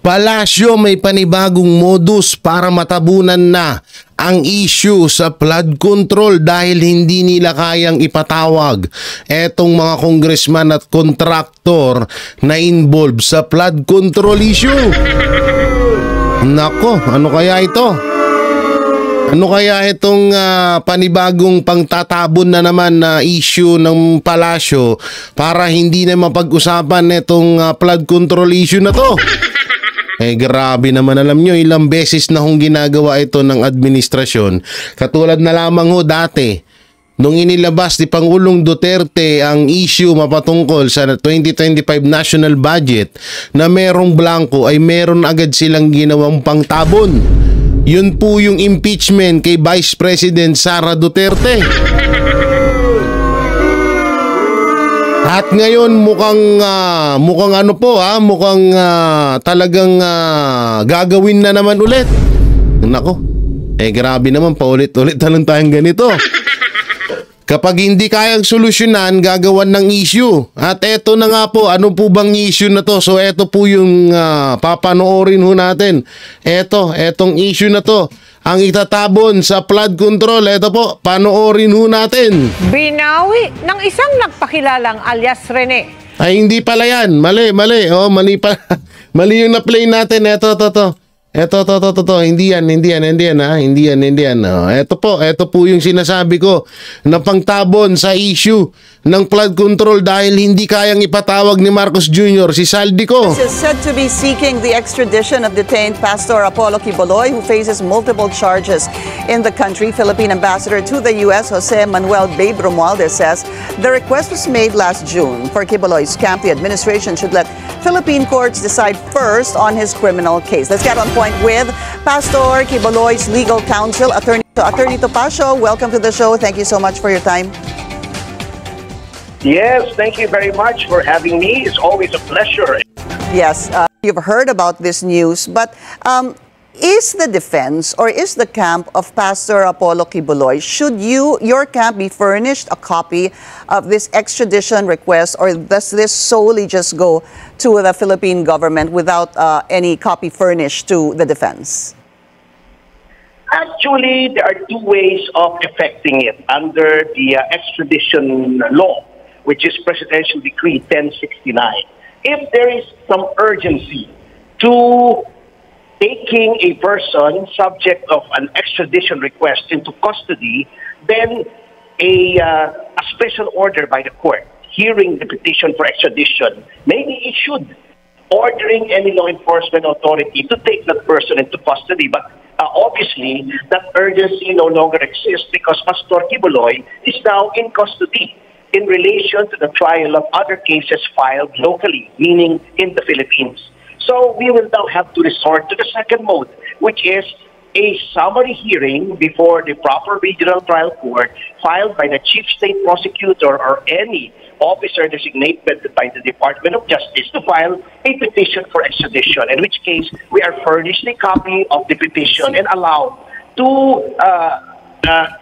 Palasyo may panibagong modus para matabunan na ang issue sa flood control dahil hindi nila kayang ipatawag etong mga congressman at kontraktor na involved sa flood control issue. Nako, ano kaya ito? Ano kaya itong panibagong pangtatabon na naman na issue ng palasyo para hindi na mapag-usapan itong flood control issue na to? Grabe naman, alam nyo, ilang beses na hong ginagawa ito ng administrasyon. Katulad na lamang ho dati, nung inilabas ni Pangulong Duterte ang issue mapatungkol sa 2025 national budget na merong blanco ay meron agad silang ginawang pangtabon. Yun po yung impeachment kay Vice President Sara Duterte. At ngayon mukhang ano po mukhang talagang gagawin na naman ulit. Nako, grabe naman, paulit-ulit na lang tayong ganito. Kapag hindi kayang solusyonan, gagawan ng issue. At eto na nga po, ano po bang issue na to? So eto po yung papanoorin ho natin. Etong issue na to, ang itatabon sa flood control. Eto po, panoorin ho natin. Binawi ng isang nagpakilalang alias Rene. Ay, hindi pala yan. Mali. Oh, mali pa. Mali yung na-play natin. Eto. Hindi yan. Oh, ito po yung sinasabi ko na pangtabon sa issue ng flood control dahil hindi kayang ipatawag ni Marcos Jr. si Saldico. Is said to be seeking the extradition of detained Pastor Apollo Quiboloy, who faces multiple charges in the country. Philippine Ambassador to the U.S., Jose Manuel Babe Romualdez, says the request was made last June for Quiboloy's camp. The administration should let Philippine courts decide first on his criminal case. Let's get on point with Pastor Quiboloy's legal counsel, Attorney Topacio. Welcome to the show. Thank you so much for your time. Yes, thank you very much for having me. It's always a pleasure. Yes, you've heard about this news, but is the defense or is the camp of Pastor Apollo Quiboloy, should your camp be furnished a copy of this extradition request, or does this solely just go to the Philippine government without any copy furnished to the defense? Actually, there are two ways of effecting it under the extradition law, which is Presidential Decree 1069. If there is some urgency to taking a person subject of an extradition request into custody, then a special order by the court hearing the petition for extradition may be issued, ordering any law enforcement authority to take that person into custody. But obviously, that urgency no longer exists because Pastor Quiboloy is now in custody in relation to the trial of other cases filed locally, meaning in the Philippines. So we will now have to resort to the second mode, which is a summary hearing before the proper regional trial court filed by the chief state prosecutor or any officer designated by the Department of Justice to file a petition for extradition, in which case we are furnished a copy of the petition and allowed to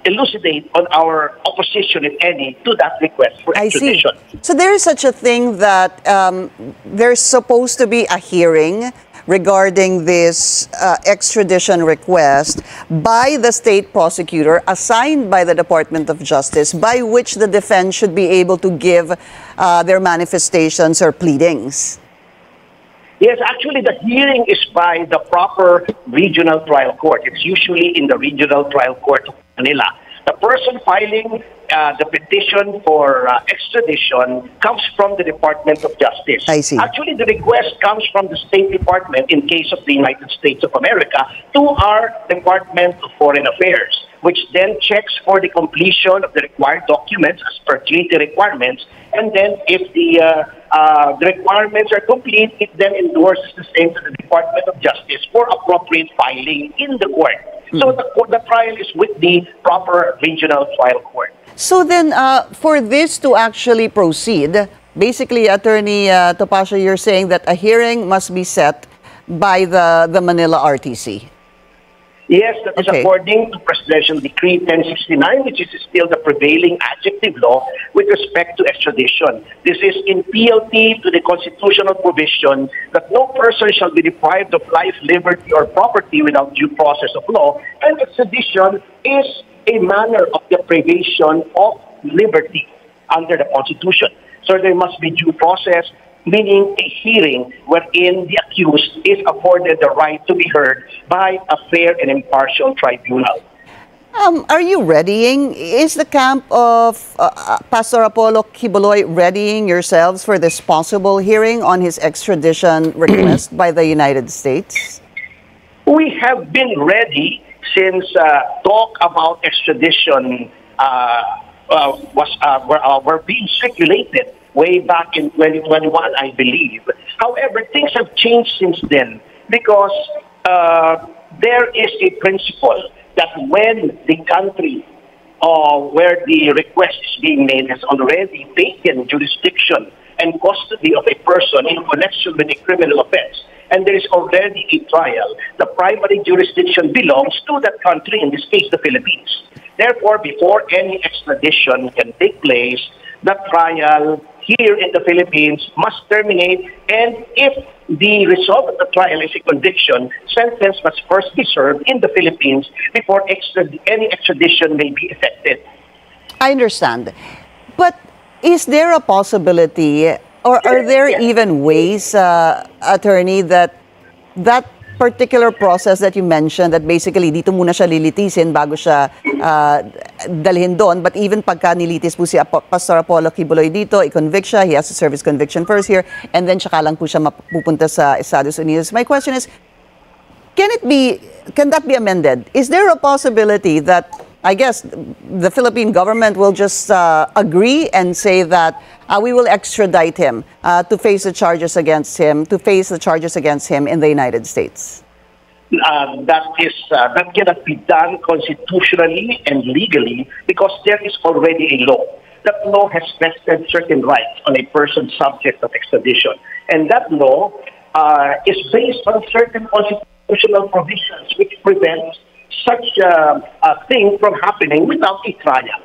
elucidate on our opposition, if any, to that request for extradition. I see. So there is such a thing that there's supposed to be a hearing regarding this extradition request by the state prosecutor assigned by the Department of Justice, by which the defense should be able to give their manifestations or pleadings. Yes, actually the hearing is by the proper regional trial court. It's usually in the regional trial court of Manila. The person filing the petition for extradition comes from the Department of Justice. I see. Actually, the request comes from the State Department, in case of the United States of America, to our Department of Foreign Affairs, which then checks for the completion of the required documents as per treaty requirements. And then if the requirements are complete, it then endorses the same to the Department of Justice for appropriate filing in the court. So the trial is with the proper regional trial court. So then, for this to actually proceed, basically, Attorney Topacio, you're saying that a hearing must be set by the Manila RTC. Yes, that is Okay. according to Presidential Decree 1069, which is still the prevailing adjective law with respect to extradition. This is in PLT to the constitutional provision that no person shall be deprived of life, liberty, or property without due process of law, and extradition is a manner of deprivation of liberty under the Constitution. So there must be due process, meaning a hearing wherein the accused is afforded the right to be heard by a fair and impartial tribunal. Are you readying? Is the camp of Pastor Apollo Quiboloy readying yourselves for this possible hearing on his extradition request by the United States? We have been ready since talk about extradition were being circulated way back in 2021, I believe. However, things have changed since then because there is a principle that when the country where the request is being made has already taken jurisdiction and custody of a person in connection with a criminal offense, and there is already a trial, the primary jurisdiction belongs to that country, in this case, the Philippines. Therefore, before any extradition can take place, the trial here in the Philippines must terminate, and if the result of the trial is a conviction, sentence must first be served in the Philippines before any extradition may be effected. I understand. But is there a possibility, or are there even ways, attorney, that particular process that you mentioned, that basically dito muna siya lilitisin bago siya dalhin doon, but even pagka nilitis po si Pastor Apollo Quiboloy dito, i-convict siya, he has to serve his conviction first here, and then tsaka lang po siya mapupunta sa Estados Unidos. My question is, can that be amended? Is there a possibility that, I guess, the Philippine government will just agree and say that we will extradite him to face the charges against him, in the United States? That cannot be done constitutionally and legally because there is already a law. That law has vested certain rights on a person subject of extradition. And that law is based on certain constitutional provisions which prevent such a thing from happening without a trial.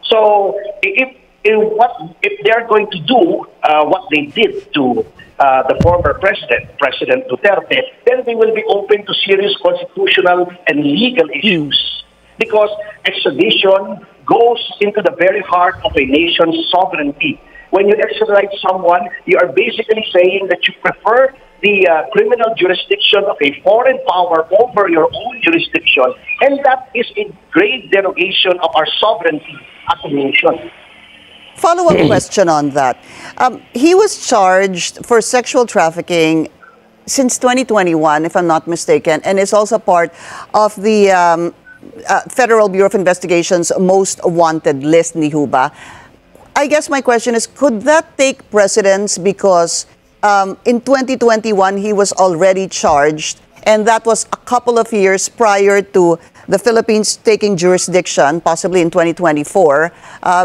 So if they are going to do what they did to the former President Duterte, then they will be open to serious constitutional and legal issues. Because extradition goes into the very heart of a nation's sovereignty. When you extradite someone, you are basically saying that you prefer the criminal jurisdiction of a foreign power over your own jurisdiction, and that is a great derogation of our sovereignty as a nation. Follow-up question on that. He was charged for sexual trafficking since 2021, if I'm not mistaken, and is also part of the Federal Bureau of Investigation's most wanted list, Nihuba. I guess my question is, could that take precedence because in 2021 he was already charged, and that was a couple of years prior to the Philippines taking jurisdiction, possibly in 2024,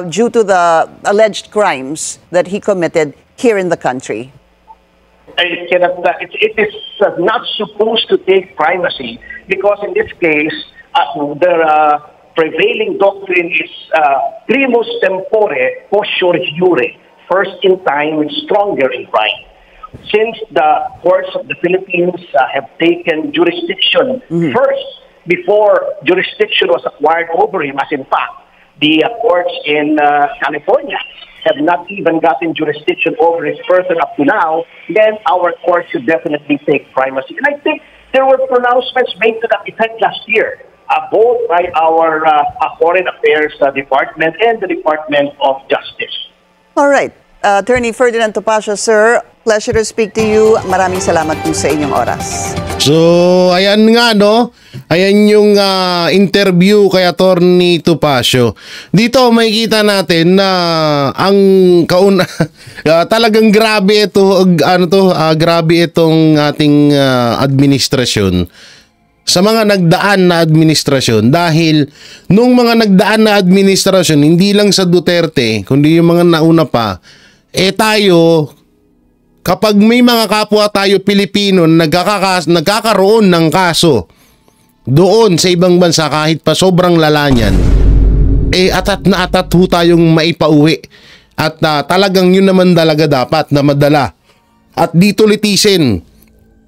due to the alleged crimes that he committed here in the country? It is not supposed to take primacy because in this case, the prevailing doctrine is primus tempore, posterior jure, first in time and stronger in right. Since the courts of the Philippines have taken jurisdiction first, before jurisdiction was acquired over him, as in fact, the courts in California have not even gotten jurisdiction over his person up to now, then our courts should definitely take primacy. And I think there were pronouncements made to that effect last year, both by our Foreign Affairs Department and the Department of Justice. All right. Attorney Ferdinand Topacio, sir, pleasure to speak to you. Maraming salamat po sa inyong oras. So, ayan nga, no? Ayan yung interview kay Attorney Topacio. Dito makikita natin na ang talagang grabe ito, grabe itong ating administrasyon sa mga nagdaan na administrasyon, dahil nung mga nagdaan na administrasyon, hindi lang sa Duterte, kundi yung mga nauna pa, tayo, kapag may mga kapwa tayo Pilipino nagkakaroon ng kaso doon sa ibang bansa kahit pa sobrang lala niyan, atat na atat ho tayong maipauwi. At talagang yun naman talaga dapat na madala. At dito litisin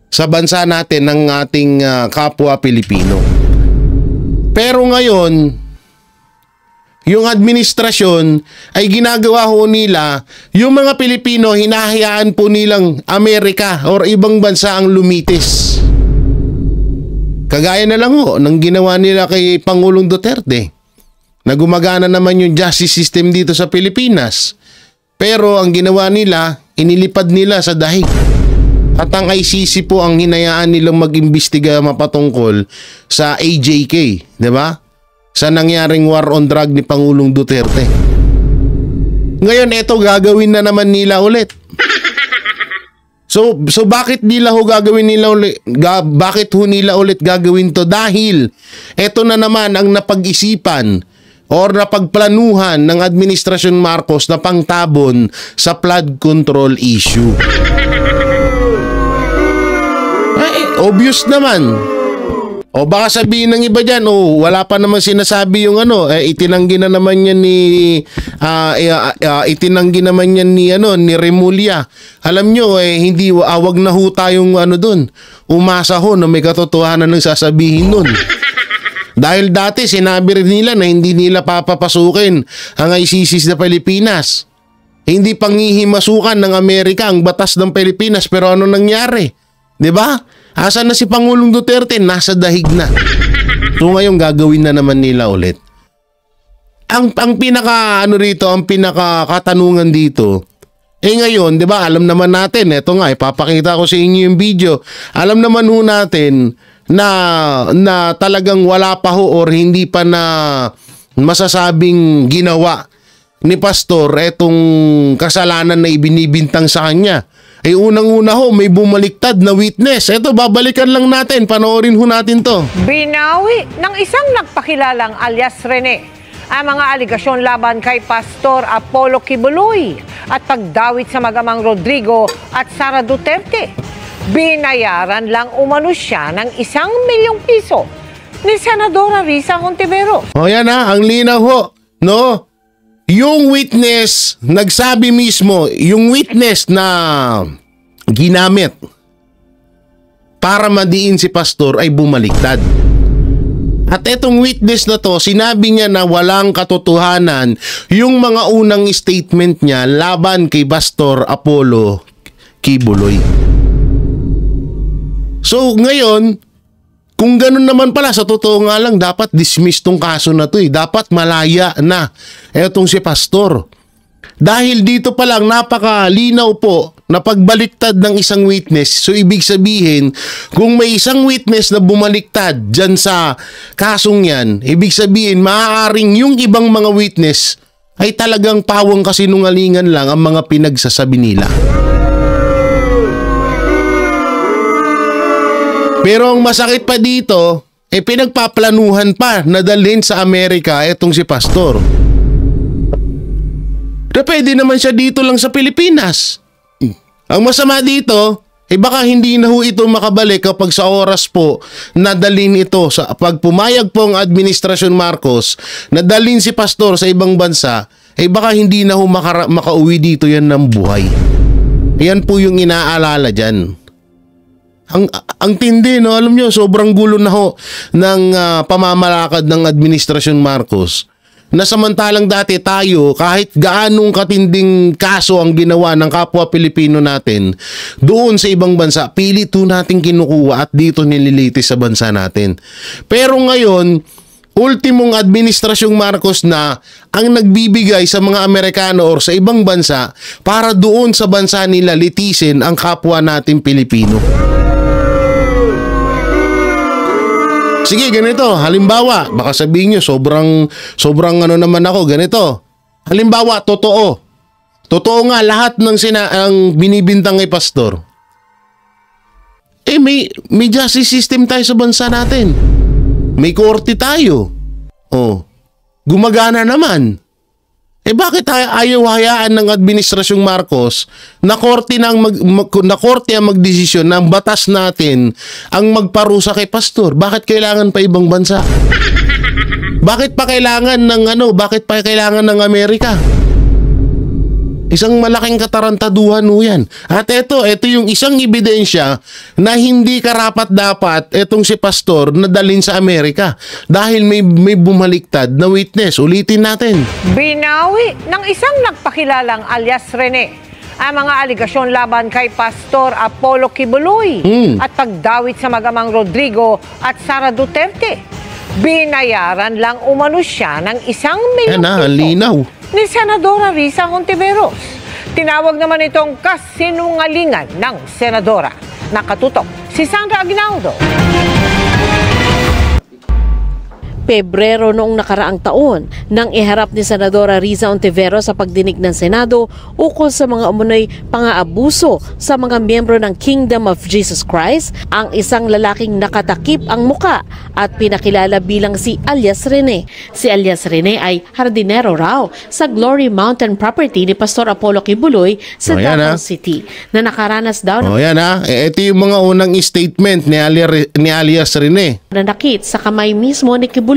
sa bansa natin ng ating kapwa Pilipino. Pero ngayon, yung administrasyon ay ginagawa ho nila, yung mga Pilipino hinahayaan po nilang Amerika or ibang bansa ang lumitis. Kagaya na lang ho ng ginawa nila kay Pangulong Duterte, na gumagana naman yung justice system dito sa Pilipinas. Pero ang ginawa nila, inilipad nila sa dahig. At ang ICC po ang hinayaan nilang mag-imbestiga mapatungkol sa AJK, di ba? Sa nangyaring war on drug ni Pangulong Duterte. Ngayon, ito gagawin na naman nila ulit. So bakit nila ho gagawin nila ulit? Bakit ho nila ulit gagawin to? Dahil ito na naman ang napag-isipan or napagplanuhan ng Administrasyon Marcos na pangtabon sa flood control issue. Obvious naman. O baka sabihin ng iba dyan, wala pa naman sinasabi yung itinanggi na naman yan ni Remulla. Alam nyo, hindi awag na ho tayong doon. Umasa ho na may katotohanan ng sasabihin nun. Dahil dati sinabi rin nila na hindi nila papapasukin ang ICC sa Pilipinas. Hindi panghihimasukan ng Amerika ang batas ng Pilipinas, pero ano nangyari? 'Di ba? Asan na si Pangulong Duterte? Nasa dahig na. So ngayon gagawin na naman nila ulit. Ang pinaka ang pinakakatanungan dito, ngayon, 'di ba? Alam naman natin, eto nga, ipapakita ko sa inyo yung video. Alam naman ho natin na talagang wala pa ho or hindi pa na masasabing ginawa ni Pastor etong kasalanan na ibinibintang sa kanya. Unang-una ho, may bumaliktad na witness. Eto, babalikan lang natin. Panoorin ho natin to. Binawi ng isang nagpakilalang alias Rene ang mga aligasyon laban kay Pastor Apollo Kibuloy at pagdawit sa magamang Rodrigo at Sara Duterte. Binayaran lang umano siya ng 1 milyong piso ni Senadora Risa Hontiveros. O yan ang linaw ho, no? Yung witness, nagsabi mismo, yung witness na ginamit para madiin si Pastor ay bumaliktad. At etong witness na to, sinabi niya na walang katotohanan yung mga unang statement niya laban kay Pastor Apollo Kibuloy. So ngayon, kung ganun naman pala, sa totoo nga lang, dapat dismiss tong kaso na to Dapat malaya na etong si Pastor. Dahil dito pa lang napakalinaw po na pagbaliktad ng isang witness. So ibig sabihin, kung may isang witness na bumaliktad dyan sa kasong yan, ibig sabihin maaaring yung ibang mga witness ay talagang pawang kasinungalingan lang ang mga pinagsasabi nila. Pero ang masakit pa dito, pinagpaplanuhan pa na dalhin sa Amerika etong si Pastor. Na pwede naman siya dito lang sa Pilipinas. Ang masama dito, baka hindi na ho ito makabalik kapag sa oras po na dalhin ito, pag pumayag po ang Administrasyon Marcos na dalhin si Pastor sa ibang bansa, baka hindi na ho makauwi dito yan ng buhay. Yan po yung inaalala dyan. Ang tindi, no? Alam nyo, sobrang gulo na ho ng pamamalakad ng Administrasyon Marcos. Na samantalang dati tayo, kahit gaanong katinding kaso ang ginawa ng kapwa Pilipino natin, doon sa ibang bansa, pilit ho natin kinukuha at dito nililitis sa bansa natin. Pero ngayon, ultimong Administrasyong Marcos na ang nagbibigay sa mga Amerikano or sa ibang bansa para doon sa bansa nila litisin ang kapwa natin Pilipino. Sige, ganito. Halimbawa, baka sabihin nyo, sobrang ano naman ako, ganito. Halimbawa, totoo. Totoo nga, lahat ng ang binibintang kay Pastor. May justice system tayo sa bansa natin. May korte tayo. Gumagana naman. Bakit ayaw hayaan ng Administrasyong Marcos na korte ang magdesisyon ng batas natin ang magparusa kay pastor? Bakit kailangan pa ibang bansa? Bakit pa kailangan ng Amerika? Isang malaking katarantaduhan ho yan. At ito yung isang ebidensya na hindi karapat-dapat itong si pastor na dalhin sa Amerika dahil may bumaliktad na witness. Ulitin natin. Binawi ng isang nagpakilalang alias Rene ang mga aligasyon laban kay Pastor Apollo Kibuloy at pagdawit sa magamang Rodrigo at Sara Duterte. Binayaran lang umano siya ng 1 milyon Yan linaw ni Senadora Risa Hontiveros. Tinawag naman itong kasinungalingan ng Senadora. Nakatutok si Sandra Aguinaldo. Pebrero noong nakaraang taon nang iharap ni Senadora Risa Hontiveros sa pagdinig ng Senado ukol sa mga umunoy pang-aabuso sa mga miyembro ng Kingdom of Jesus Christ ang isang lalaking nakatakip ang muka at pinakilala bilang si alias Rene. Si alias Rene ay hardinero raw sa Glory Mountain property ni Pastor Apollo Kibuloy sa Davao City na nakaranas daw ng ito yung mga unang statement ni alias Rene. Nanakit sa kamay mismo ni Kibuloy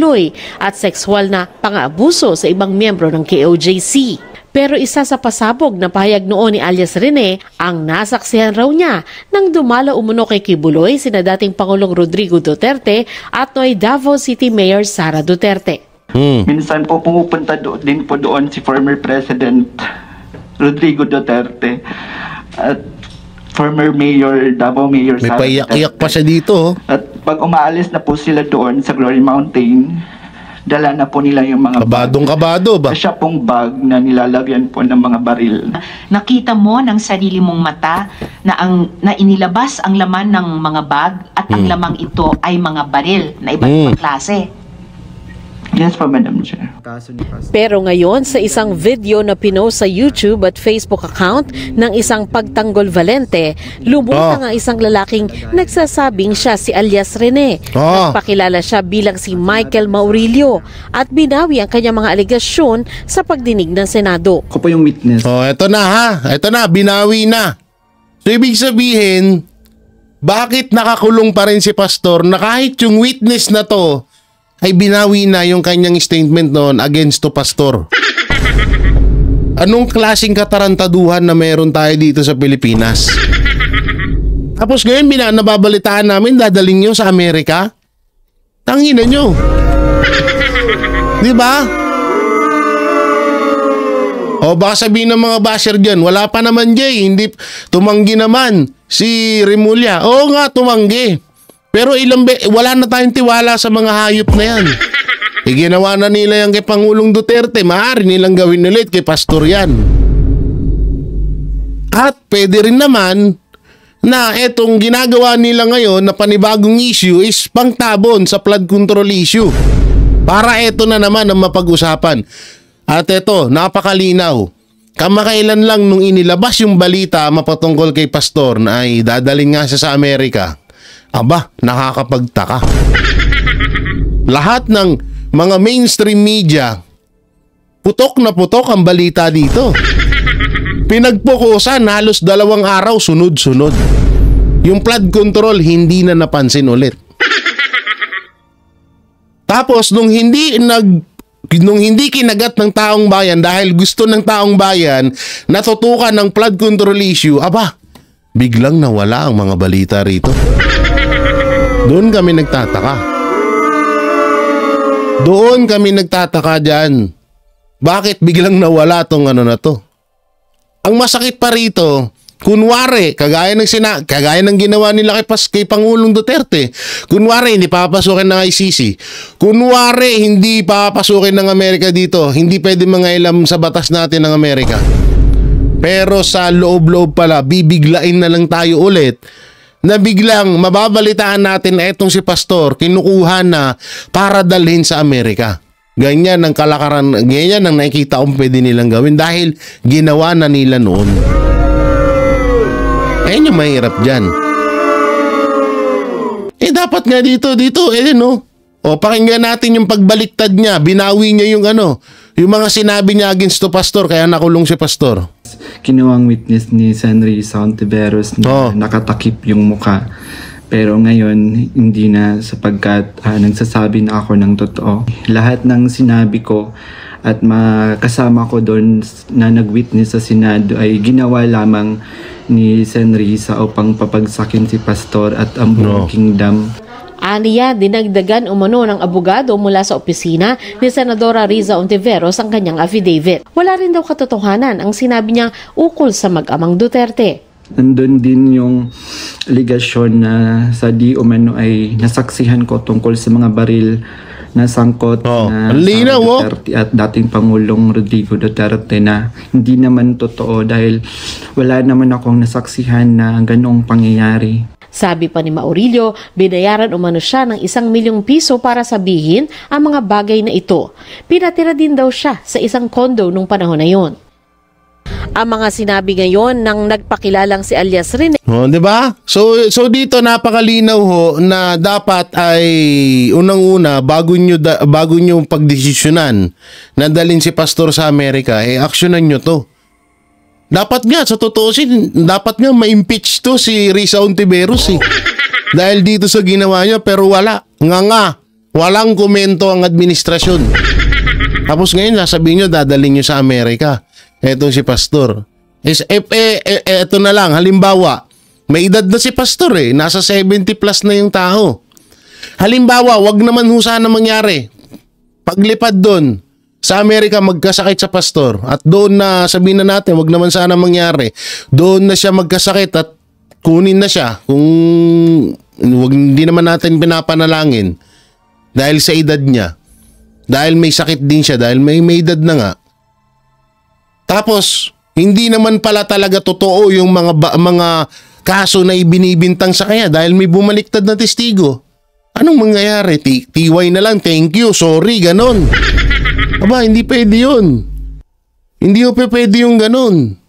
at sexual na pang-aabuso sa ibang miyembro ng KOJC. Pero isa sa pasabog na pahayag noon ni alias Rene ang nasaksihan raw niya nang dumalo umuno kay Kibuloy sina dating Pangulong Rodrigo Duterte at noy Davao City Mayor Sara Duterte. Minsan po pumupunta din po doon si former President Rodrigo Duterte at former Mayor, Davao Mayor Sara Duterte. May paiyak-iyak pa siya dito. At pag umaalis na po sila doon sa Glory Mountain, dala na po nila yung mga kabado ba? Siya pong bag na nilalagyan po ng mga baril. Nakita mo ng sarili mong mata na inilabas ang laman ng mga bag at ang lamang ito ay mga baril na iba't ibang klase. Yes po, Madam Chair. Pero ngayon sa isang video na pinost sa YouTube at Facebook account ng isang pagtanggol Valente, lumutang ang isang lalaking nagsasabing siya si alias Rene. Nagpakilala siya bilang si Michael Maurilio at binawi ang kanyang mga aligasyon sa pagdinig ng Senado. Ako po yung witness. Eto na, binawi na. So ibig sabihin, bakit nakakulong pa rin si pastor na kahit yung witness na to ay binawi na yung kanyang statement noon against to pastor? Anong klaseng katarantaduhan na meron tayo dito sa Pilipinas? Tapos ngayon nababalitaan namin dadaling nyo sa Amerika? Tangina nyo. Diba? O baka sabihin ng mga basher dyan, wala pa naman Jay, hindi tumanggi naman si Remulla. Oo nga, tumanggi. Pero wala na tayong tiwala sa mga hayop na yan. Ginawa na nila yan kay Pangulong Duterte, maaari nilang gawin ulit kay pastor yan. At pwede rin naman na etong ginagawa nila ngayon na panibagong issue is pangtabon sa flood control issue. Para eto na naman ang mapag-usapan. At eto, napakalinaw. Kamakailan lang nung inilabas yung balita mapatungkol kay pastor na ay dadaling nga siya sa Amerika. Aba, nakakapagtaka. Lahat ng mga mainstream media, putok na putok ang balita dito. Pinagpukusan halos 2 araw sunod-sunod. Yung flood control hindi na napansin ulit. Tapos nung hindi kinagat ng taong bayan dahil gusto ng taong bayan natutukan ng flood control issue, aba, biglang nawala ang mga balita rito. Doon kami nagtataka dyan. Bakit biglang nawala tong ano na to? Ang masakit pa rito, kunwari, kagaya ng ginawa nila kay Pangulong Duterte, kunwari hindi papasukin ng ICC, kunwari hindi papasukin ng Amerika dito, hindi pwede mangailam sa batas natin ng Amerika. Pero sa loob-loob pala, bibiglain na lang tayo ulit na biglang mababalitaan natin na etong si pastor kinukuha na para dalhin sa Amerika. Ganyan ang kalakaran, ganyan ang nakikita kong pwede nilang gawin dahil ginawa na nila noon. Ayun yung mahirap dyan. Dapat nga dito, O pakinggan natin yung pagbaliktad niya. Binawi niya yung yung mga sinabi niya against to pastor, kaya nakulong si pastor. Kinuwang witness ni Sen. Risa Ontiveros na nakatakip yung muka. Pero ngayon, hindi na sapagkat nagsasabi na ako ng totoo. Lahat ng sinabi ko at makasama ko doon na nag-witness sa Senado ay ginawa lamang ni Sen. Risa upang papagsakin si pastor at ang buong kingdom. Aniya, dinagdagan umano ng abogado mula sa opisina ni Senadora Riza Ontiveros ang kanyang affidavit. Wala rin daw katotohanan ang sinabi niya ukol sa mag-amang Duterte. Nandun din yung ligasyon na sa di umano ay nasaksihan ko tungkol sa mga baril na sangkot na Sara Duterte at dating Pangulong Rodrigo Duterte na hindi naman totoo dahil wala naman akong nasaksihan na ganong pangyayari. Sabi pa ni Maurilio, binayaran umano siya ng 1 milyong piso para sabihin ang mga bagay na ito. Pinatira din daw siya sa isang kondo nung panahon na yon. Ang mga sinabi ngayon ng nagpakilalang si alias Rene. Di ba? So dito napakalinaw na dapat ay unang-una bago nyo pagdesisyonan na dalhin si pastor sa Amerika, aksyonan nyo to. Dapat nga, sa totoosin, dapat nga ma-impeach to si Risa Ontiveros dahil dito sa ginawa niya, pero wala. Walang komento ang administrasyon. Tapos ngayon, sasabihin nyo, dadalhin nyo sa Amerika. Etong si pastor. Eto na lang, halimbawa, may edad na si pastor nasa 70 plus na yung tao. Halimbawa, wag naman sana mangyari. Paglipad doon, sa Amerika magkasakit sa pastor at doon na sabihin na natin wag naman sana mangyari, doon na siya magkasakit at kunin na siya kung hindi naman natin pinapanalangin dahil sa edad niya, dahil may sakit din siya, dahil may edad na nga. Tapos hindi naman pala talaga totoo yung mga kaso na ibinibintang sa kanya dahil may bumaliktad na testigo. Anong mangyayari? Tiway na lang, thank you, sorry, ganon. Aba, hindi pwede yun. Hindi pwede yung ganun.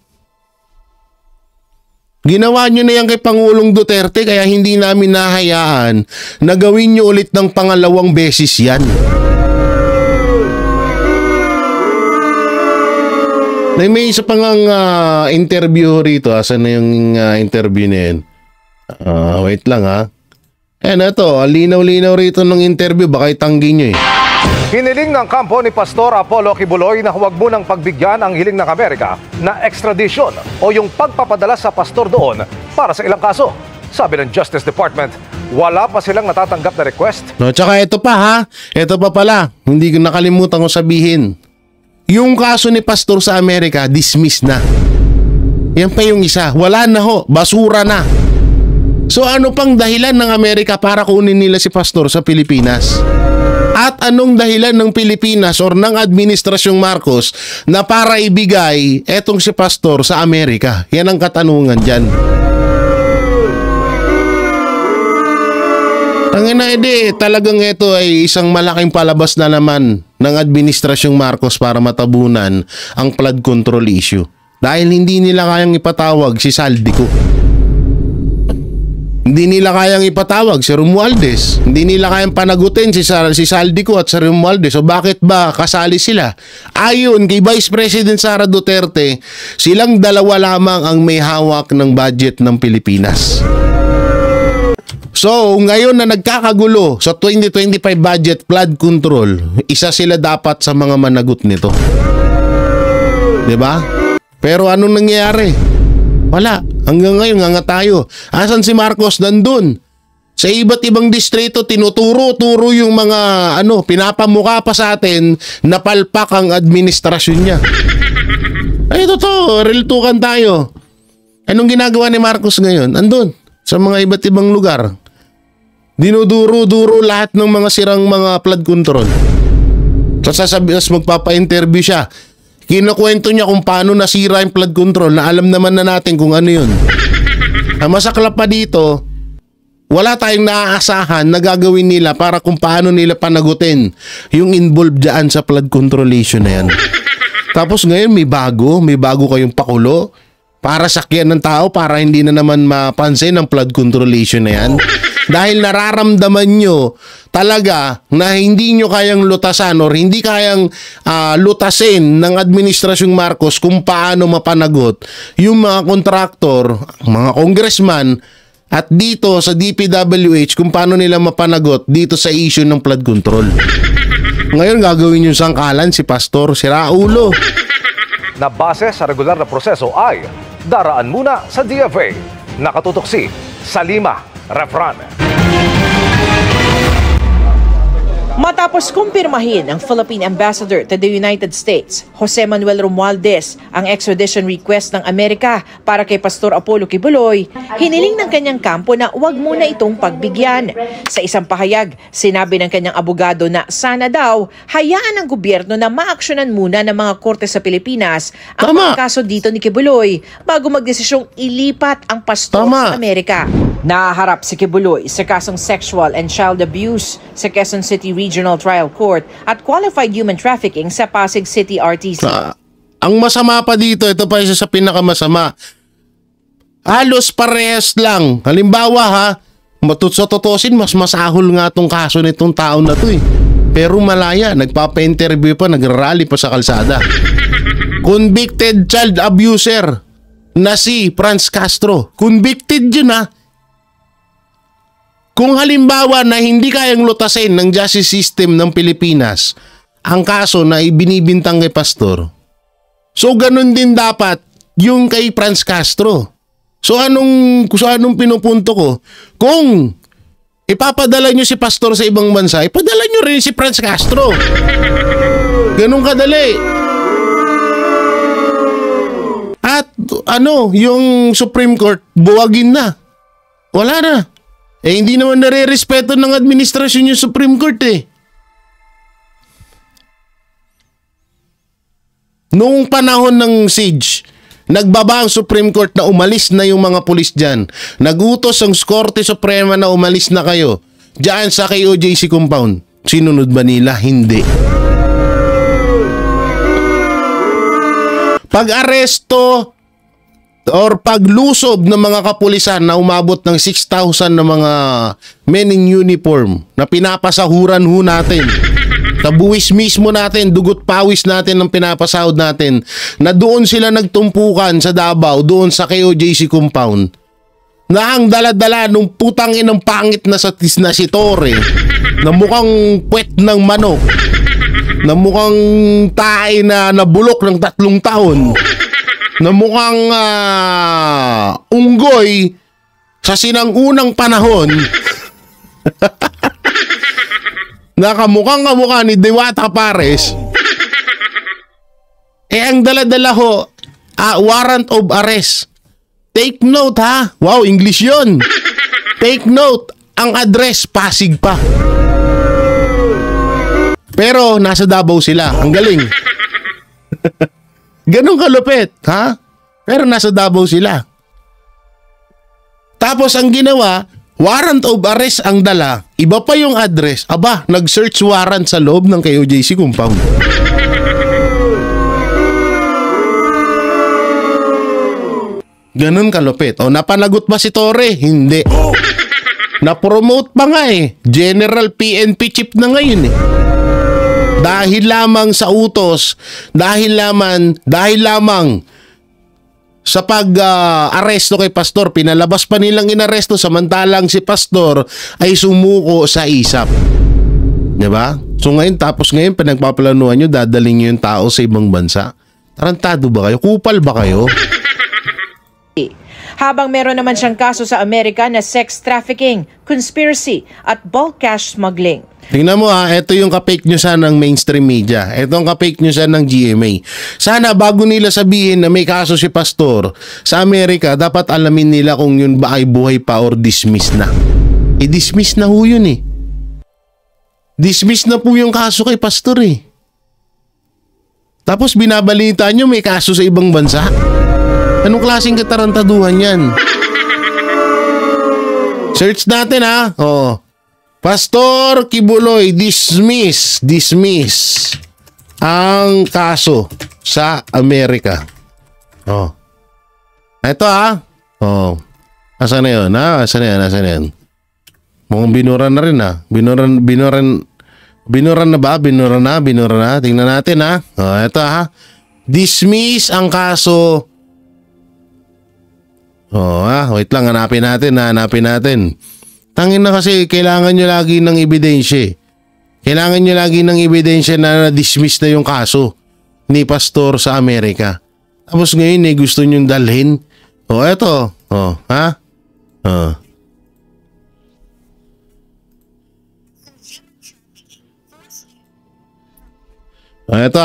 Ginawa nyo na yan kay Pangulong Duterte kaya hindi namin nahayaan na gawin nyo ulit ng pangalawang beses yan. May isa pang interview rito. Asan na yung interview na yan? Wait lang ha. Ito, linaw-linaw rito ng interview. Baka itanggi nyo Hiniling ng kampo ni Pastor Apollo Kibuloy na huwag munang pagbigyan ang hiling ng Amerika na extradition o yung pagpapadala sa pastor doon para sa ilang kaso. Sabi ng Justice Department, wala pa silang natatanggap na request. Tsaka ito pa ito pa pala, hindi ko nakalimutan ko sabihin. Yung kaso ni pastor sa Amerika, dismiss na. Yan pa yung isa, wala na basura na. So ano pang dahilan ng Amerika para kunin nila si pastor sa Pilipinas? At anong dahilan ng Pilipinas or ng Administrasyong Marcos na para ibigay etong si pastor sa Amerika? Yan ang katanungan dyan. Talagang ito ay isang malaking palabas na naman ng Administrasyong Marcos para matabunan ang flood control issue. Dahil hindi nila kayang ipatawag si Saldico. Hindi nila kayang ipatawag si Romualdez. Hindi nila kayang panagutin si Saldico at si Romualdez. So bakit ba kasali sila? Ayon kay Vice President Sara Duterte, silang dalawa lamang ang may hawak ng budget ng Pilipinas. So ngayon na nagkakagulo sa 2025 budget flood control, isa sila dapat sa mga managot nito. Diba? Pero anong nangyayari? Wala. Hanggang ngayon nga tayo. Asan si Marcos? Nandun. Sa iba't ibang distrito, tinuturo-turo yung mga pinapamukha pa sa atin na palpak ang administrasyon niya. Ay, totoo. Reltukan tayo. Anong ginagawa ni Marcos ngayon? Andun. Sa mga iba't ibang lugar. Dinuduro-duro lahat ng mga sirang mga flood control. Sasabihin, magpapa-interview siya. Kinukwento niya kung paano nasira yung flood control na alam naman na natin kung ano yun. Ang masaklap pa dito, wala tayong naaasahan na gagawin nila para kung paano nila panagutin yung involved dyan sa flood control issue na yan. Tapos ngayon may bago kayong pakulo para sakyan ng tao para hindi na naman mapansin ang flood control issue na yan. Dahil nararamdaman nyo talaga na hindi nyo kayang lutasan or hindi kayang lutasin ng Administrasyong Marcos kung paano mapanagot yung mga kontraktor, mga congressman, at dito sa DPWH kung paano nila mapanagot dito sa issue ng flood control. Ngayon gagawin yung sangkalan si Pastor Siraulo. Na base sa regular na proseso ay daraan muna sa DFA. Nakatutok si Salima Refran. Matapos kumpirmahin ng Philippine Ambassador to the United States, Jose Manuel Romualdez, ang extradition request ng Amerika para kay Pastor Apollo Kibuloy, hiniling ng kanyang kampo na huwag muna itong pagbigyan. Sa isang pahayag, sinabi ng kanyang abogado na sana daw hayaan ng gobyerno na maaksyonan muna ng mga korte sa Pilipinas ang mga kaso dito ni Kibuloy bago magdesisyong ilipat ang pastor sa Amerika. Naharap si Kibuloy sa kasong sexual and child abuse sa Quezon City Regional Trial Court at qualified human trafficking sa Pasig City RTC. Ang masama pa dito, ito pa isa sa pinakamasama. Halos parehas lang. Halimbawa ha, matutusin mas masahol nga tong kaso nitong taon na to eh. Pero malaya, nagpapa-interview pa, nagrarally pa sa kalsada. Convicted child abuser na si Franz Castro. Convicted yun ha. Kung halimbawa na hindi kayang lutasin ng justice system ng Pilipinas ang kaso na ibinibintang kay Pastor, so ganun din dapat yung kay Franz Castro. So anong pinupunto ko? Kung ipapadala nyo si Pastor sa ibang bansa, ipadala nyo rin si Franz Castro. Ganun kadali. At yung Supreme Court, buwagin na. Wala na. Hindi naman nare-respeto ng administrasyon yung Supreme Court eh. Noong panahon ng siege, nagbaba ang Supreme Court na umalis na yung mga pulis dyan. Nagutos ang Korte Suprema na umalis na kayo dyan sa KOJC compound. Sinunod ba nila? Hindi. Pag-aresto or paglusob ng mga kapulisan na umabot ng 6,000 na mga men in uniform na pinapasahuran ho natin. Sa buwis mismo natin, dugot pawis natin ng pinapasahod natin, na doon sila nagtumpukan sa Davao, doon sa KOJC compound, na ang dala-dala nung putang inang pangit na si Torre, na mukhang puwet ng manok, na mukhang tae na nabulok ng 3 taon, na mukhang unggoy sa sinangunang panahon, nakamukhang-kamukha ni Diwata Pares, ang dala-dala ho, warrant of arrest. Take note ha, wow, English yun. Take note, ang address, Pasig pa. Pero nasa Davao sila, ang galing. Ganun kalupit, ha? Pero nasa Davao sila. Tapos ang ginawa, warrant of arrest ang dala, iba pa yung address. Aba, nag-search warrant sa loob ng KOJC compound. Ganun kalupit. O, napanagot ba si Torre? Hindi. Na-promote pa nga eh. General PNP chief na ngayon eh. Dahil lamang sa utos, dahil lamang sa pag-aresto kay Pastor, pinalabas pa nilang inaresto samantalang si Pastor ay sumuko sa ISAP. Diba? So ngayon, pinagpaplanuhan nyo, dadaling nyo yung tao sa ibang bansa. Tarantado ba kayo? Kupal ba kayo? Habang meron naman siyang kaso sa Amerika na sex trafficking, conspiracy at bulk cash smuggling. Tingnan mo ha, ito yung ka-fake newsan ng mainstream media. Ito ang ka-fake newsan ng GMA. Sana bago nila sabihin na may kaso si Pastor sa Amerika, dapat alamin nila kung yun ba ay buhay pa or dismiss na. I-dismiss na ho yun eh. Dismiss na po yung kaso kay Pastor eh. Tapos binabalita nyo may kaso sa ibang bansa. Anong klaseng katarantaduhan yan? Search natin ha. Oo. Pastor Kibuloy, dismiss ang kaso sa Amerika. Oh. Ito ha. Oh. Asan na yun? Asan na yan? Mukhang binuran na rin Binuran na ba? Binuran na. Tingnan natin ha. Ito ha. Dismiss ang kaso. Wait lang. Hanapin natin. Tangin na kasi kailangan nyo lagi ng ebidensya. Kailangan nyo lagi ng ebidensya na na-dismiss na yung kaso ni Pastor sa Amerika. Tapos ngayon gusto nyong dalhin. Eto. Ha? Ito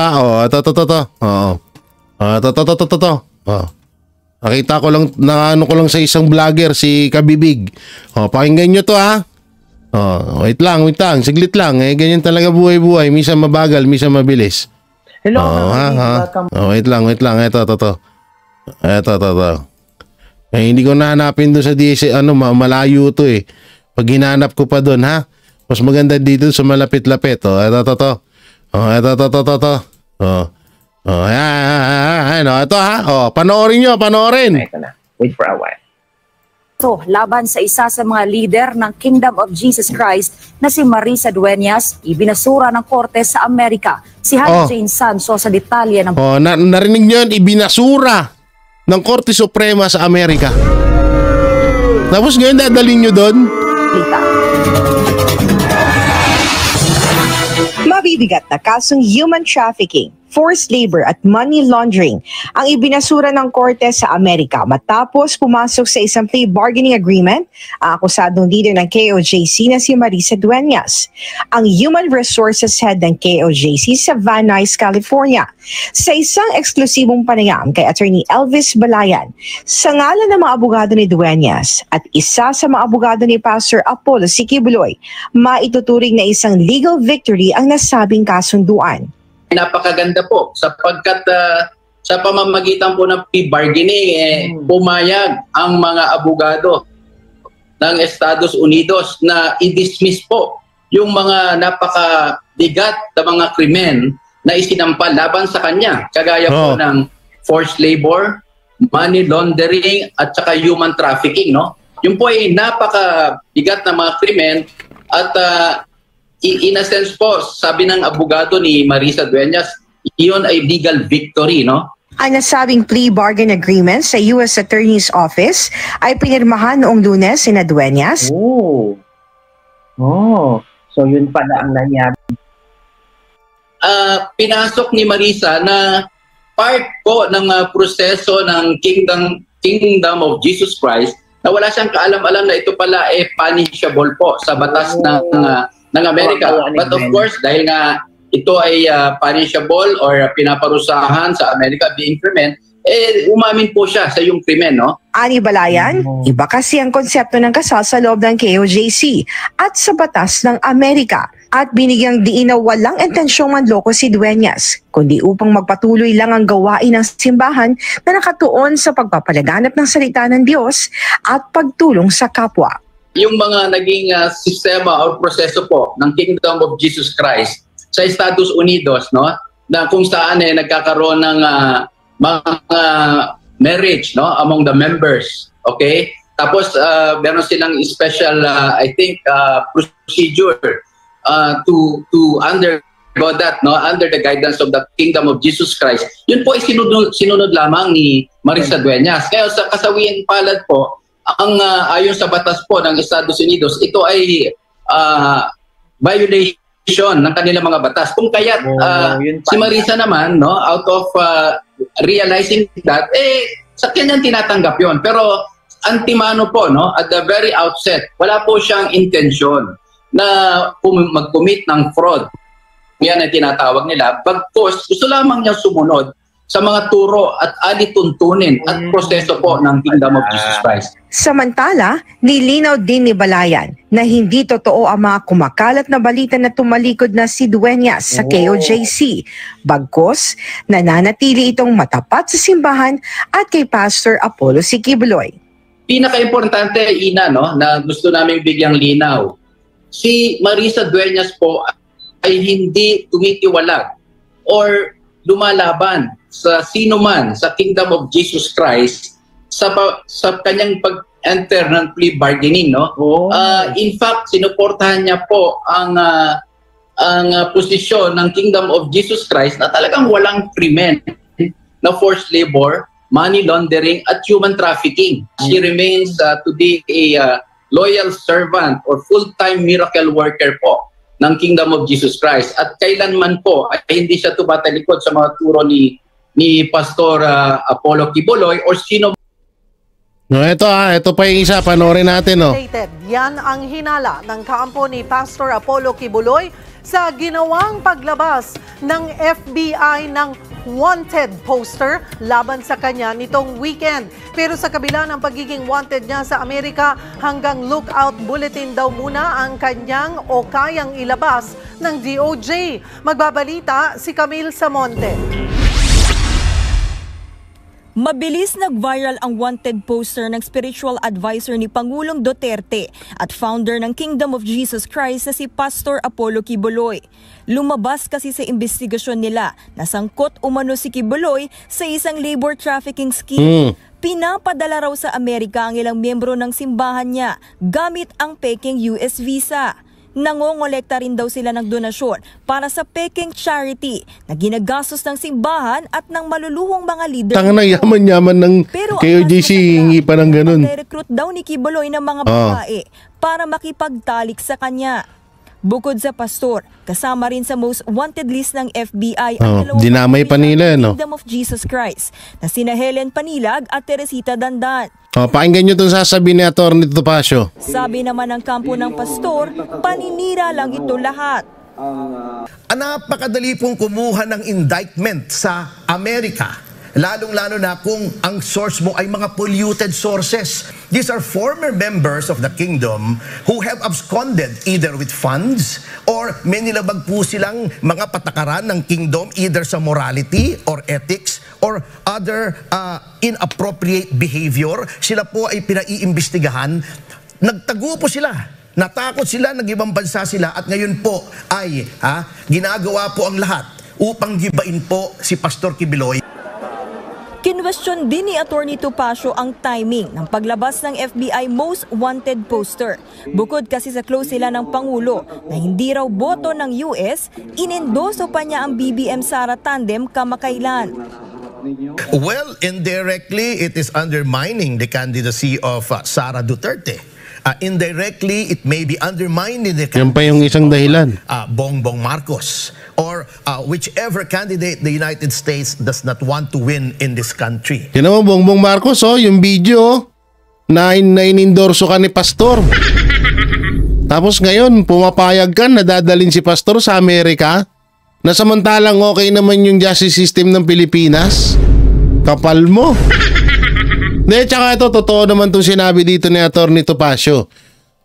Nakita ko lang, naano ko lang sa isang vlogger, si Kabibig. Pakinggan nyo to ha. Wait lang. Siglit lang. Ganyan talaga buhay-buhay. Misa mabagal, misa mabilis. Hello. Wait lang. Ito. Hindi ko nahanapin doon sa DS, malayo to eh. Pag hinanap ko pa doon ha. Mas maganda dito sa malapit-lapit. Ito. Ito ha. Panoorin nyo. Ito na. Wait for a while. Laban sa isa sa mga leader ng Kingdom of Jesus Christ na si Marisa Dueñas, ibinasura ng korte sa Amerika. Si Hannah Jane Sanso sa detalye ng... narinig nyo yun, ibinasura ng Korte Suprema sa Amerika. Tapos ngayon dadalhin nyo doon? Mabibigat na kasong human trafficking, forced labor at money laundering ang ibinasura ng korte sa Amerika matapos pumasok sa isang plea bargaining agreement ang akusadong leader ng KOJC na si Marisa Dueñas, ang human resources head ng KOJC sa Van Nuys, California. Sa isang eksklusibong panayam kay Attorney Elvis Balayan, sa ngalan ng mga abogado ni Dueñas at isa sa mga abogado ni Pastor Apollo Sikibuloy, maituturing na isang legal victory ang nasabing kasunduan. Napakaganda po sapagkat sa pamamagitan po ng plea bargaining pumayag ang mga abogado ng Estados Unidos na i-dismiss po yung mga napakabigat na mga krimen na isinampal laban sa kanya, kagaya po ng forced labor, money laundering at saka human trafficking, no? Yung po ay napakabigat na mga krimen at in a sense po, sabi ng abogado ni Marisa Dueñas, iyon ay legal victory, no? Ang nasabing plea bargain agreement sa U.S. Attorney's Office ay pinirmahan noong Lunes sina Dueñas. So yun pala ang nangyari. Pinasok ni Marisa na part po ng proseso ng Kingdom of Jesus Christ na wala siyang kaalam-alam na ito pala ay punishable po sa batas ng Amerika. But of course, dahil nga ito ay punishable or pinaparusahan sa Amerika, being krimen, umamin po siya sa yung krimen, no? Ani Balayan, iba kasi ang konsepto ng kasal sa loob ng KOJC at sa batas ng Amerika. At binigyang diin na walang intensyong manloko si Dueñas, kundi upang magpatuloy lang ang gawain ng simbahan na nakatuon sa pagpapalaganap ng salita ng Diyos at pagtulong sa kapwa. Yung mga naging sistema o proseso po ng Kingdom of Jesus Christ sa Estados Unidos, no, na kung saan nagkakaroon ng mga marriage, no, among the members, okay? Tapos meron silang special procedure to undergo that, no, under the guidance of the Kingdom of Jesus Christ. Yun po ay sinunod lamang ni Marisa Dueñas. Kaya sa kasawian palad po, ang ayon sa batas po ng Estados Unidos, ito ay violation ng kanilang mga batas. Kung kaya si Marisa naman, no, out of realizing that, sa kanyang tinatanggap yon. Pero antimano po, no, at the very outset, wala po siyang intention na mag-commit ng fraud. Yan ang tinatawag nila. Bagkus, gusto lamang niya sumunod sa mga turo at alituntunin at proseso po ng Kingdom of Jesus Christ. Samantala, nilinaw din ni Balayan na hindi totoo ang mga kumakalat na balita na tumalikod na si Dueñas sa KOJC. Bagkus, nananatili itong matapat sa simbahan at kay Pastor Apollo Sikibuloy. Pinaka-importante, Ina, no, na gusto namin bigyang linaw. Si Marisa Dueñas po ay hindi tumitiwalag or lumalaban sa sino man sa Kingdom of Jesus Christ sa kanyang enter ng plea bargaining, no? In fact, sinuportahan niya po ang posisyon ng Kingdom of Jesus Christ na talagang walang krimen na forced labor, money laundering at human trafficking. She remains to be a loyal servant or full-time miracle worker po ng Kingdom of Jesus Christ. At kailanman po ay hindi siya tumatalikod sa mga turo ni Pastor Apollo Quiboloy or sino. No, ito pa yung isa, panoorin natin, no. Yan ang hinala ng kampo ni Pastor Apollo Quiboloy sa ginawang paglabas ng FBI ng wanted poster laban sa kanya nitong weekend. Pero sa kabila ng pagiging wanted niya sa Amerika, hanggang lookout bulletin daw muna ang kanyang o kayang ilabas ng DOJ. Magbabalita si Camille Samonte. Mabilis nag-viral ang wanted poster ng spiritual advisor ni Pangulong Duterte at founder ng Kingdom of Jesus Christ na si Pastor Apollo Quiboloy. Lumabas kasi sa investigasyon nila na sangkot umano si Quiboloy sa isang labor trafficking scheme. Pinapadala raw sa Amerika ang ilang miyembro ng simbahan niya gamit ang peking US visa. Nangongolekta rin daw sila ng donasyon para sa peking charity na ginagastos ng simbahan at ng maluluhong mga leader. Tangan na yaman-yaman ng KOJC, hingi pa ng ganun. Mag-recruit daw ni Quiboloy ng mga babae para makipagtalik sa kanya. Bukod sa pastor, kasama rin sa most wanted list ng FBI ang dinamay pa nila, no? Kingdom of Jesus Christ na sina Helen Panilag at Teresita Dandan. Pakinggan nyo itong sasabihin ni Atty. Topacio. Sabi naman ng kampo ng pastor, paninira lang ito lahat. Napakadali pong kumuha ng indictment sa Amerika. Lalong-lalo na kung ang source mo ay mga polluted sources. These are former members of the kingdom who have absconded either with funds or may nilabag po silang mga patakaran ng kingdom either sa morality or ethics or other inappropriate behavior. Sila po ay pinaiimbestigahan. Nagtago po sila. Natakot sila, nag-ibang bansa sila at ngayon po ay ginagawa po ang lahat upang gibain po si Pastor Quiboloy. Kinwestiyon din ni Atty. Topacio ang timing ng paglabas ng FBI Most Wanted poster. Bukod kasi sa close sila ng Pangulo na hindi raw boto ng US, inendoso pa niya ang BBM Sara tandem kamakailan. Well, indirectly, it is undermining the candidacy of Sara Duterte. Indirectly, it may be undermining the Yan pa yung isang dahilan. Bongbong Marcos or whichever candidate the United States does not want to win in this country. Yan naman, Bongbong Marcos, yung video na inendorso ka ni Pastor. Tapos ngayon, pumapayag ka na dadalhin si Pastor sa Amerika na samantalang okay naman yung justice system ng Pilipinas. Kapal mo. Tsaka ito, totoo naman itong sinabi dito ni Atty. Topacio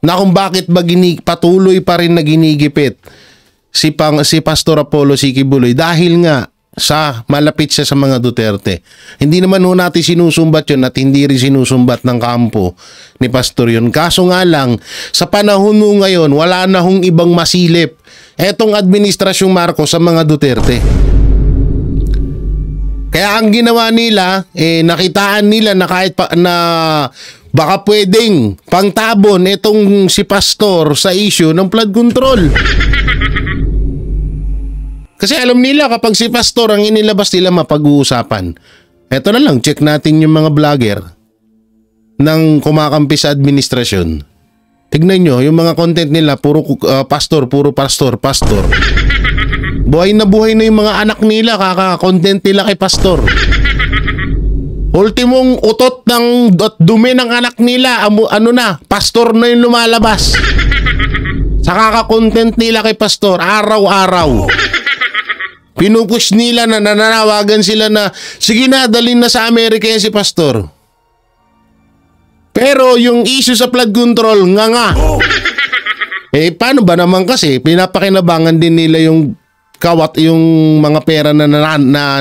na kung bakit ba patuloy pa rin na ginigipit si Pastor Apollo Quiboloy dahil nga sa malapit siya sa mga Duterte. Hindi naman natin sinusumbat yun at hindi rin sinusumbat ng kampo ni Pastor yun. Kaso nga lang, sa panahon mo ngayon, wala na hong ibang masilip etong administrasyong Marcos sa mga Duterte. Kaya ang ginawa nila, nakitaan nila na kahit na baka pwedeng pangtabon itong si Pastor sa issue ng flood control. Kasi alam nila kapag si Pastor ang inilabas nila mapag-uusapan. Eto na lang, check natin yung mga vlogger ng kumakampi sa administrasyon. Tignan nyo, yung mga content nila, puro pastor. Buhay na yung mga anak nila, kaka-content nila kay Pastor. Ultimong utot ng dumi ng anak nila, Pastor na yung lumalabas. Sa kaka-content nila kay Pastor, araw-araw. Pinupush nila na nananawagan sila na, sige na, dalhin na sa Amerika yan si Pastor. Pero yung issue sa flood control, nga. Paano ba naman kasi, pinapakinabangan din nila yung kawat yung mga pera na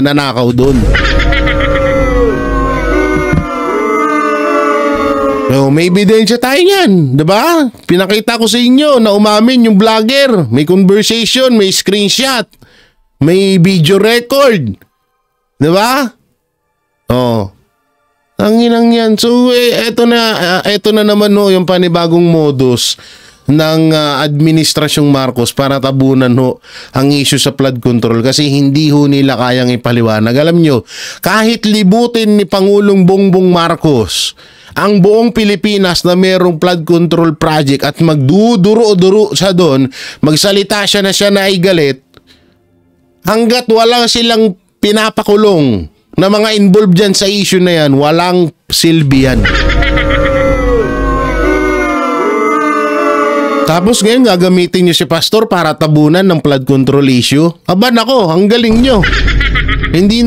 nanakaw doon. So, may ebidensya tayo yan, diba? Pinakita ko sa inyo na umamin yung vlogger. May conversation, may screenshot, may video record. Diba? Ang inang yan. So, eto na naman ho, yung panibagong modus ng Administrasyong Marcos para tabunan ho ang issue sa flood control kasi hindi ho nila kayang ipaliwanag. Alam nyo, kahit libutin ni Pangulong Bongbong Marcos ang buong Pilipinas na mayroong flood control project at magduduro-duro siya doon, magsalita siya na ay galit, hanggat walang silang pinapakulong na mga involved dyan sa issue na yan, walang silbi yan. Tapos ngayon gagamitin nyo si Pastor para tabunan ng flood control issue. Aba nako, ang galing nyo. Hindi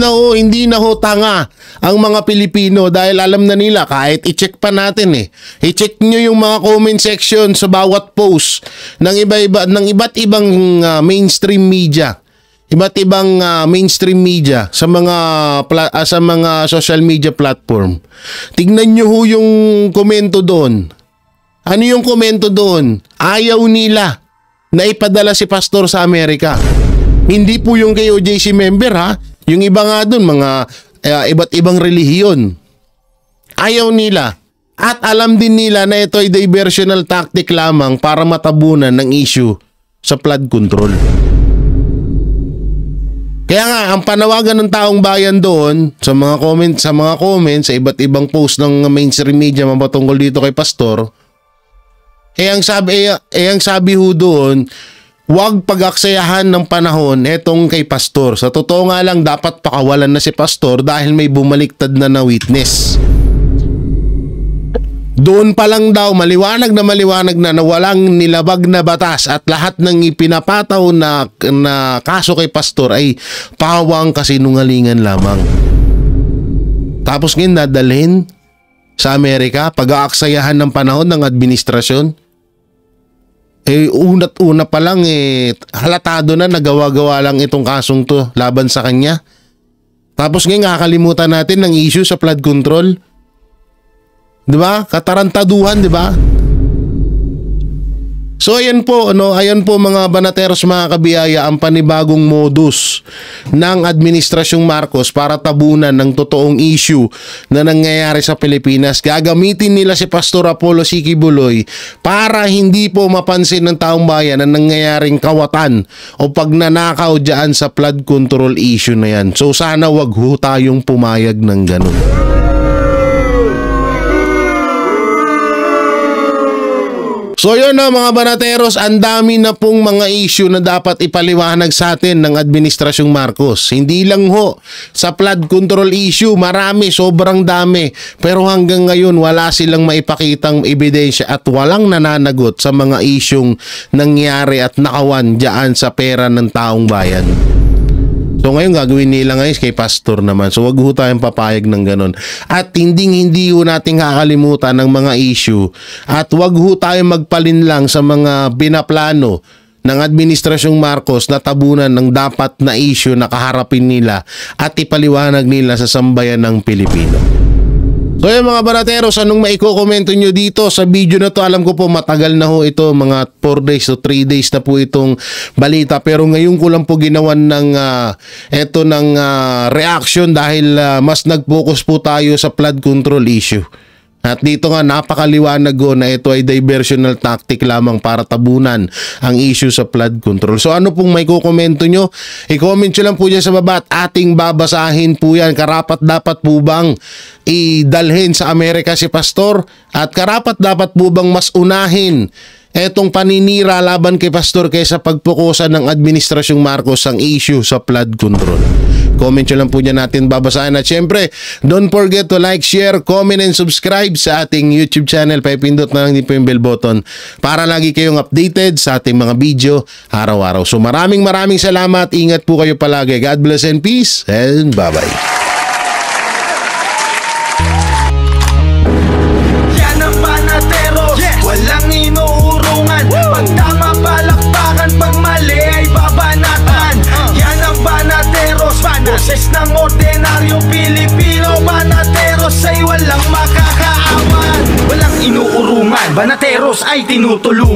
na ho tanga ang mga Pilipino dahil alam na nila kahit i-check pa natin i-check nyo yung mga comment section sa bawat post ng iba't ibang mainstream media. Iba't ibang mainstream media sa mga social media platform. Tignan nyo ho yung komento doon. Ano yung komento doon? Ayaw nila na ipadala si Pastor sa Amerika. Hindi po yung kay OJC member ha. Yung iba nga doon, mga iba't ibang relihiyon. Ayaw nila. At alam din nila na ito ay diversional tactic lamang para matabunan ng issue sa flood control. Kaya nga, ang panawagan ng taong bayan doon sa mga comments, sa iba't ibang post ng mainstream media mapatungkol dito kay Pastor, ang sabi ho doon, huwag pag-aksayahan ng panahon etong kay Pastor. Sa totoo nga lang, dapat pakawalan na si Pastor dahil may bumaliktad na witness. Doon pa lang daw, maliwanag na walang nilabag na batas at lahat ng ipinapataw na kaso kay Pastor ay pawang kasinungalingan lamang. Tapos ngayon dadalhin sa Amerika, pag-aaksayahan ng panahon ng administrasyon. Una't-una pa lang halatado na nagawa-gawa lang itong kasong to laban sa kanya. Tapos ngayon kakalimutan natin ng issue sa flood control. 'Di ba? Katarantaduhan, 'di ba? So ayan po, mga banateros, mga kabiyaya, ang panibagong modus ng Administrasyong Marcos para tabunan ng totoong issue na nangyayari sa Pilipinas. Gagamitin nila si Pastor Apollo C. Quiboloy para hindi po mapansin ng taong bayan na nangyayaring kawatan o pagnanakaw dyan sa flood control issue na yan. So sana wag ho tayong pumayag ng ganun. So yun na mga banateros, ang dami na pong mga issue na dapat ipaliwanag sa atin ng Administrasyong Marcos. Hindi lang ho sa flood control issue, marami, sobrang dami. Pero hanggang ngayon wala silang maipakitang ebidensya at walang nananagot sa mga isyung nangyari at nakawan dyan sa pera ng taong bayan. So ngayon gagawin nila ngayon kay Pastor naman. So wag ho tayong papayag ng ganun. At hindi ho nating kakalimutan ng mga issue. At wag ho tayong magpalinlang sa mga binaplano ng Administrasyong Marcos na tabunan ng dapat na issue na kaharapin nila at ipaliwanag nila sa sambayan ng Pilipino. So yung mga banateros, anong maiko-komento nyo dito sa video na to? Alam ko po matagal na ho ito, mga 4 days to 3 days na po itong balita. Pero ngayon ko lang po ginawan ng reaction dahil mas nag-focus po tayo sa flood control issue. At dito nga napakaliwanag ko na ito ay diversional tactic lamang para tabunan ang issue sa flood control. So ano pong may kukomento nyo? I-comment nyo lang po dyan sa baba at ating babasahin po yan. Karapat dapat po bang idalhin sa Amerika si Pastor? At karapat dapat po bang mas unahin etong paninira laban kay Pastor kaysa pagpukusan ng Administrasyong Marcos ang issue sa flood control? Comment nyo lang po dyan, natin babasahin. At syempre, don't forget to like, share, comment, and subscribe sa ating YouTube channel. Paipindot na lang din po yung bell button para lagi kayong updated sa ating mga video araw-araw. So maraming salamat. Ingat po kayo palagi. God bless and peace, and bye-bye. Yan ang banatero, walang inuurungan. Pag tama palakpakan, pag mali ay babanatan. Yan ang banateros, boses ng ordinaryong Pilipino. Banateros ay walang makakaawan, walang inuurungan. Banateros ay tinutulungan.